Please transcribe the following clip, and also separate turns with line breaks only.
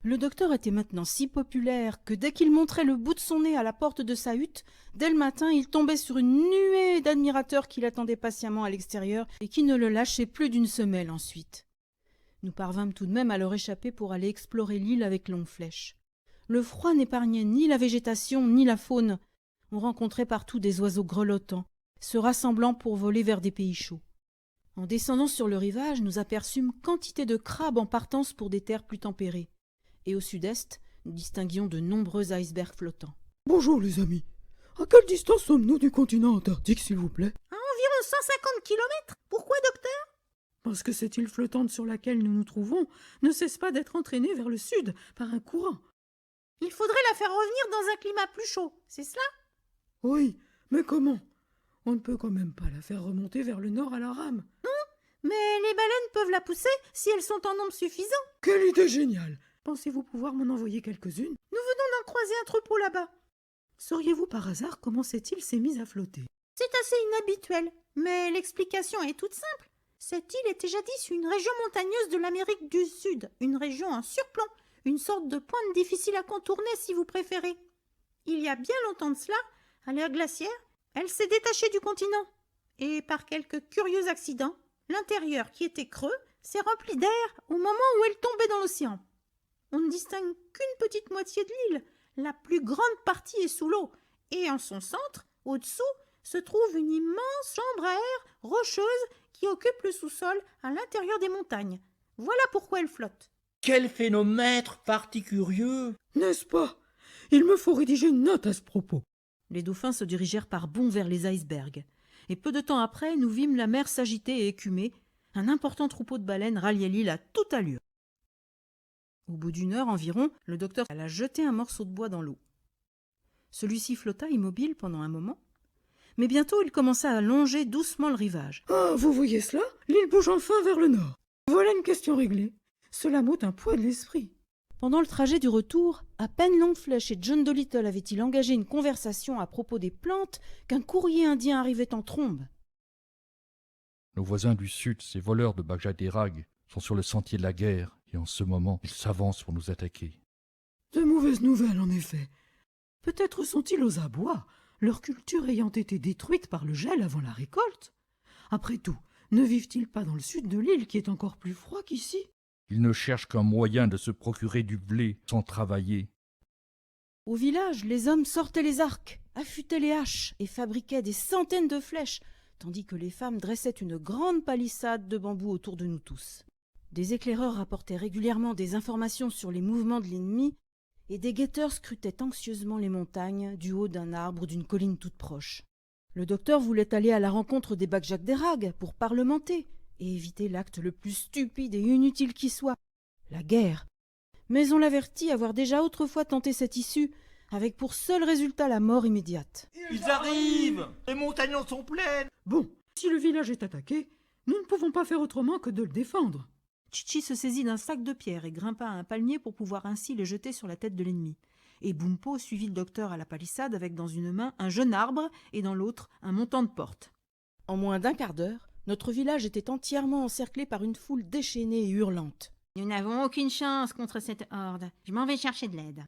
Le docteur était maintenant si populaire que dès qu'il montrait le bout de son nez à la porte de sa hutte, dès le matin, il tombait sur une nuée d'admirateurs qui l'attendaient patiemment à l'extérieur et qui ne le lâchaient plus d'une semelle ensuite. Nous parvînmes tout de même à leur échapper pour aller explorer l'île avec longue flèche. Le froid n'épargnait ni la végétation ni la faune. On rencontrait partout des oiseaux grelottants, se rassemblant pour voler vers des pays chauds. En descendant sur le rivage, nous aperçûmes quantité de crabes en partance pour des terres plus tempérées. Et au sud-est, nous distinguions de nombreux icebergs flottants.
Bonjour les amis. À quelle distance sommes-nous du continent antarctique, s'il vous plaît?
À environ 150 kilomètres. Pourquoi, docteur?
Parce que cette île flottante sur laquelle nous nous trouvons ne cesse pas d'être entraînée vers le sud par un courant.
Il faudrait la faire revenir dans un climat plus chaud, c'est cela?
Oui, mais comment? On ne peut quand même pas la faire remonter vers le nord à la rame.
Mais les baleines peuvent la pousser si elles sont en nombre suffisant.
Quelle idée géniale! Pensez-vous pouvoir m'en envoyer quelques-unes?
Nous venons d'en croiser un troupeau là-bas.
Sauriez-vous par hasard comment cette île s'est mise à flotter?
C'est assez inhabituel, mais l'explication est toute simple. Cette île était jadis une région montagneuse de l'Amérique du Sud, une région en surplomb, une sorte de pointe difficile à contourner si vous préférez. Il y a bien longtemps de cela, à l'ère glaciaire, elle s'est détachée du continent. Et par quelques curieux accidents, l'intérieur, qui était creux, s'est rempli d'air au moment où elle tombait dans l'océan. On ne distingue qu'une petite moitié de l'île. La plus grande partie est sous l'eau. Et en son centre, au-dessous, se trouve une immense chambre à air rocheuse qui occupe le sous-sol à l'intérieur des montagnes. Voilà pourquoi elle flotte.
Quel phénomètre particulier!
N'est-ce pas? Il me faut rédiger une note à ce propos.
Les dauphins se dirigèrent par bonds vers les icebergs. Et peu de temps après, nous vîmes la mer s'agiter et écumer. Un important troupeau de baleines ralliait l'île à toute allure. Au bout d'une heure environ, le docteur alla jeter un morceau de bois dans l'eau. Celui-ci flotta immobile pendant un moment, mais bientôt il commença à longer doucement le rivage.
Ah, vous voyez cela? L'île bouge enfin vers le nord. Voilà une question réglée. Cela m'ôte un poids de l'esprit.
Pendant le trajet du retour, à peine Longflèche et John Dolittle avaient-ils engagé une conversation à propos des plantes qu'un courrier indien arrivait en trombe.
Nos voisins du sud, ces voleurs de Bajadérag, sont sur le sentier de la guerre, et en ce moment, ils s'avancent pour nous attaquer.
De mauvaises nouvelles, en effet. Peut-être sont-ils aux abois, leur culture ayant été détruite par le gel avant la récolte. Après tout, ne vivent-ils pas dans le sud de l'île qui est encore plus froid qu'ici?
Ils ne cherchent qu'un moyen de se procurer du blé sans travailler.
Au village, les hommes sortaient les arcs, affûtaient les haches et fabriquaient des centaines de flèches, tandis que les femmes dressaient une grande palissade de bambou autour de nous tous. Des éclaireurs rapportaient régulièrement des informations sur les mouvements de l'ennemi, et des guetteurs scrutaient anxieusement les montagnes du haut d'un arbre ou d'une colline toute proche. Le docteur voulait aller à la rencontre des Bag-Jagderag pour parlementer et éviter l'acte le plus stupide et inutile qui soit, la guerre. Mais on l'avertit avoir déjà autrefois tenté cette issue, avec pour seul résultat la mort immédiate.
Ils arrivent! Les montagnes en sont pleines!
Bon, si le village est attaqué, nous ne pouvons pas faire autrement que de le défendre.
Chichi se saisit d'un sac de pierre et grimpa à un palmier pour pouvoir ainsi le jeter sur la tête de l'ennemi. Et Bumpo suivit le docteur à la palissade avec dans une main un jeune arbre et dans l'autre un montant de porte. En moins d'un quart d'heure, notre village était entièrement encerclé par une foule déchaînée et hurlante.
Nous n'avons aucune chance contre cette horde. Je m'en vais chercher de l'aide.